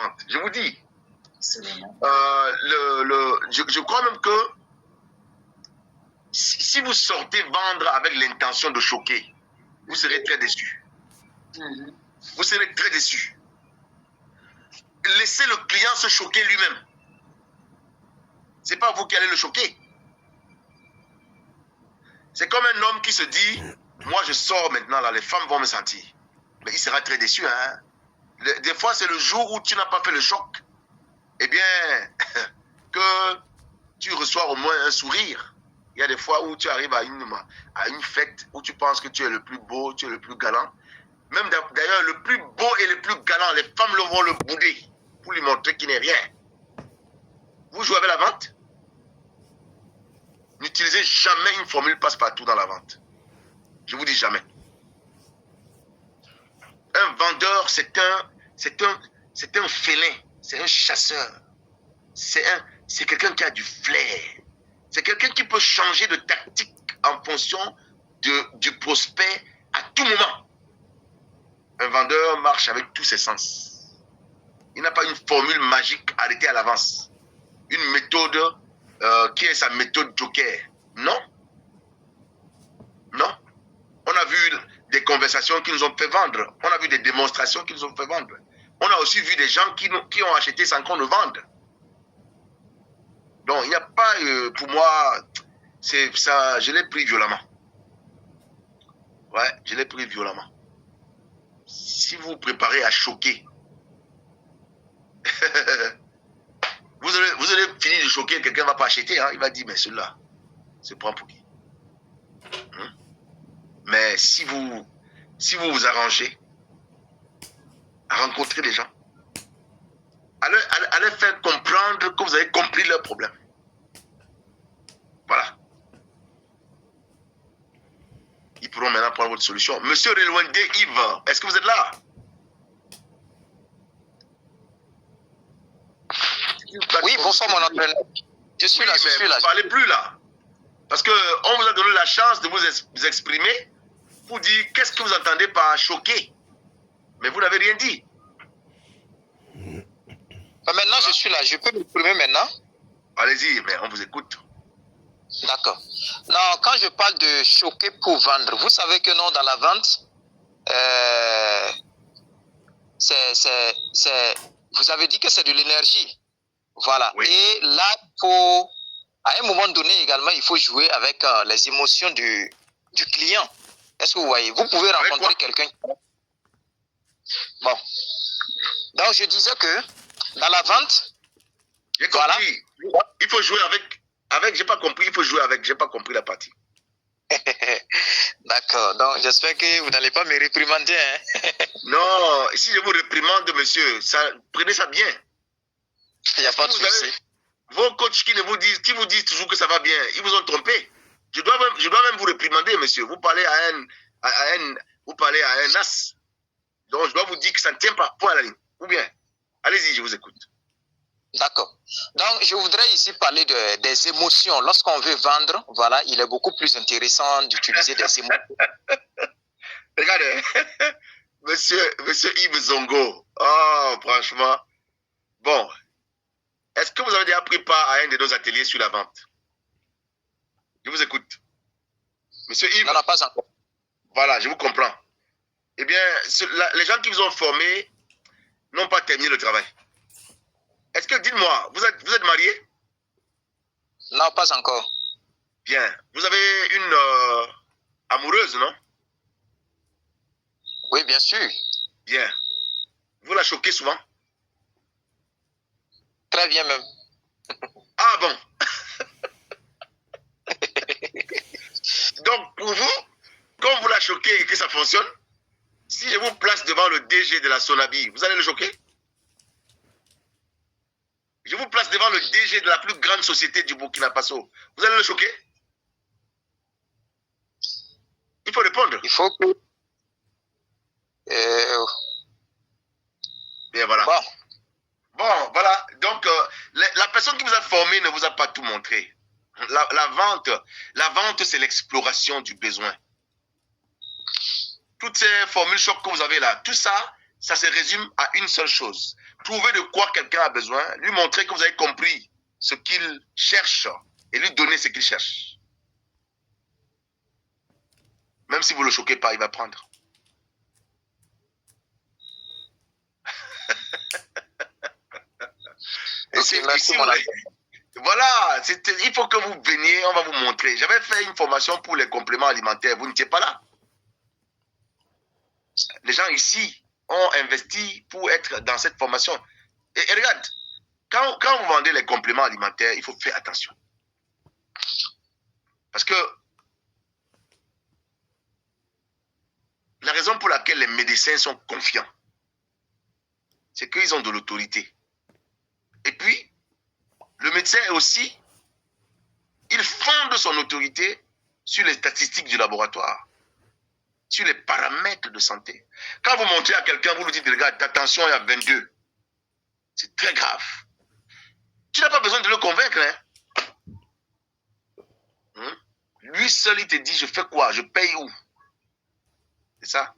vente. Je vous dis. Je crois même que si vous sortez vendre avec l'intention de choquer, vous serez très déçu. Vous serez très déçu. Laissez le client se choquer lui-même. Ce n'est pas vous qui allez le choquer. C'est comme un homme qui se dit, moi je sors maintenant, là, les femmes vont me sentir. Mais il sera très déçu. Hein? Des fois, c'est le jour où tu n'as pas fait le choc. Eh bien, que tu reçois au moins un sourire. Il y a des fois où tu arrives à une fête où tu penses que tu es le plus beau, tu es le plus galant. Même d'ailleurs, le plus beau et le plus galant, les femmes vont le bouder pour lui montrer qu'il n'est rien. Vous jouez avec la vente? N'utilisez jamais une formule passe-partout dans la vente. Je vous dis jamais. Un vendeur, c'est un félin, c'est un chasseur. C'est quelqu'un qui a du flair. C'est quelqu'un qui peut changer de tactique en fonction du prospect à tout moment. Un vendeur marche avec tous ses sens. Il n'a pas une formule magique arrêtée à l'avance. Une méthode qui est sa méthode joker. Non. Non. On a vu des conversations qui nous ont fait vendre. On a vu des démonstrations qui nous ont fait vendre. On a aussi vu des gens qui ont acheté sans qu'on ne vende. Donc, il n'y a pas, pour moi, ça, je l'ai pris violemment. Ouais, je l'ai pris violemment. Si vous vous préparez à choquer, vous allez finir de choquer, quelqu'un ne va pas acheter, hein, il va dire, mais celui-là, c'est prend pour qui? Mais si vous vous arrangez à rencontrer les gens, allez faire comprendre que vous avez compris leur problème. Voilà. Ils pourront maintenant prendre votre solution. Monsieur Relwende Yves, est-ce que vous êtes là? Oui, bonsoir mon entraîneur. Je suis là, je suis là. Vous ne parlez plus là. Parce qu'on vous a donné la chance de vous exprimer pour dire qu'est-ce que vous entendez par choquer. Mais vous n'avez rien dit. Maintenant, je suis là. Je peux m'exprimer maintenant? Allez-y, mais on vous écoute. D'accord. Non, quand je parle de choquer pour vendre, vous savez que non, dans la vente, vous avez dit que c'est de l'énergie. Voilà. Oui. Et là, à un moment donné également, il faut jouer avec les émotions du client. Est-ce que vous voyez? Vous pouvez rencontrer quelqu'un. Bon. Donc, je disais que dans la vente, j'ai compris. Voilà. Il faut jouer avec, j'ai pas compris, il faut jouer avec, j'ai pas compris la partie. D'accord, donc j'espère que vous n'allez pas me réprimander. Hein? Non, si je vous réprimande, monsieur, prenez ça bien. Il n'y a pas de souci. Vos coachs qui vous disent toujours que ça va bien, ils vous ont trompé. Je dois même vous réprimander, monsieur. Vous parlez vous parlez à un as. Donc je dois vous dire que ça ne tient pas. Point à la ligne. Ou bien, allez-y, je vous écoute. D'accord. Donc, je voudrais ici parler des émotions. Lorsqu'on veut vendre, voilà, il est beaucoup plus intéressant d'utiliser des émotions. Regardez, monsieur Yves Zongo. Oh, franchement. Bon. Est-ce que vous avez déjà pris part à un de nos ateliers sur la vente? Je vous écoute. Monsieur Yves. Non, pas encore. Voilà, je vous comprends. Eh bien, les gens qui vous ont formé n'ont pas terminé le travail. Est-ce que, dites-moi, vous êtes marié? Non, pas encore. Bien. Vous avez une amoureuse, non? Oui, bien sûr. Bien. Vous la choquez souvent? Très bien même. Ah bon? Donc, pour vous, quand vous la choquez et que ça fonctionne, si je vous place devant le DG de la Sonabi, vous allez le choquer? Je vous place devant le DG de la plus grande société du Burkina Faso. Vous allez le choquer? Il faut répondre. Il faut que... Bien, voilà. Bon. Bon, voilà. Donc, la personne qui vous a formé ne vous a pas tout montré. La vente, c'est l'exploration du besoin. Toutes ces formules choc que vous avez là, tout ça, ça se résume à une seule chose. Trouver de quoi quelqu'un a besoin, lui montrer que vous avez compris ce qu'il cherche et lui donner ce qu'il cherche. Même si vous ne le choquez pas, il va prendre. Okay, voilà, il faut que vous veniez, on va vous montrer. J'avais fait une formation pour les compléments alimentaires, vous n'étiez pas là. Les gens ici ont investi pour être dans cette formation. Et regarde, quand vous vendez les compléments alimentaires, il faut faire attention. Parce que la raison pour laquelle les médecins sont confiants, c'est qu'ils ont de l'autorité. Et puis, le médecin aussi, il fonde son autorité sur les statistiques du laboratoire, sur les paramètres de santé. Quand vous montrez à quelqu'un, vous lui dites, regarde, ta tension est à 22. C'est très grave. Tu n'as pas besoin de le convaincre. Hein? Lui seul, il te dit, je fais quoi? Je paye où? C'est ça.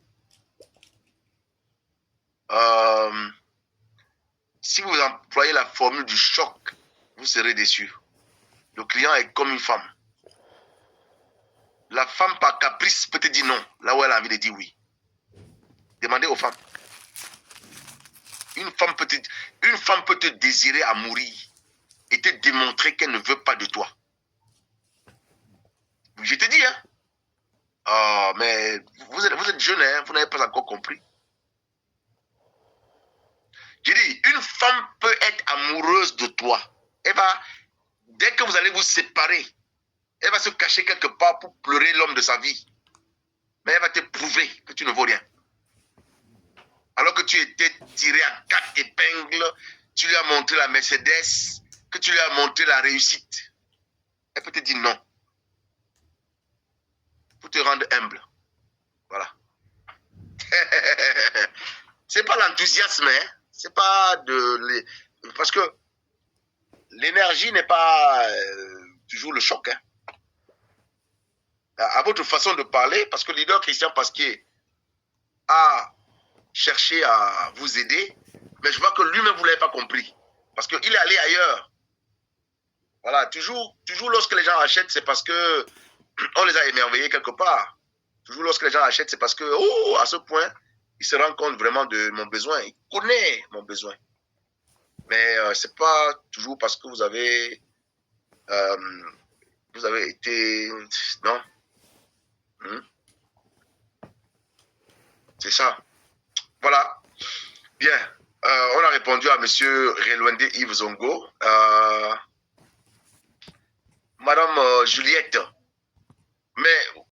Si vous employez la formule du choc, vous serez déçu. Le client est comme une femme. La femme, par caprice, peut te dire non, là où elle a envie de dire oui. Demandez aux femmes. Une femme peut te désirer à mourir et te démontrer qu'elle ne veut pas de toi. Je te dis, hein. Oh, mais vous êtes jeune, hein, vous n'avez pas encore compris. Je dis, une femme peut être amoureuse de toi. Elle va, dès que vous allez vous séparer, elle va se cacher quelque part pour pleurer l'homme de sa vie. Mais elle va te prouver que tu ne vaux rien. Alors que tu étais tiré à 4 épingles, tu lui as montré la Mercedes, que tu lui as montré la réussite. Elle peut te dire non. Pour te rendre humble. Voilà. C'est pas l'enthousiasme, hein. C'est pas de... Parce que l'énergie n'est pas toujours le choc, hein. À votre façon de parler, parce que le leader Christian Pasquier a cherché à vous aider, mais je vois que lui-même, vous ne l'avez pas compris. Parce qu'il est allé ailleurs. Voilà, toujours lorsque les gens achètent, c'est parce que on les a émerveillés quelque part. Toujours lorsque les gens achètent, c'est parce que, oh, à ce point, il se rend compte vraiment de mon besoin. Il connaît mon besoin. Mais ce n'est pas toujours parce que vous avez été... Non. C'est ça. Voilà. Bien. On a répondu à M. Relwende Yves Zongo. Madame Juliette. Mais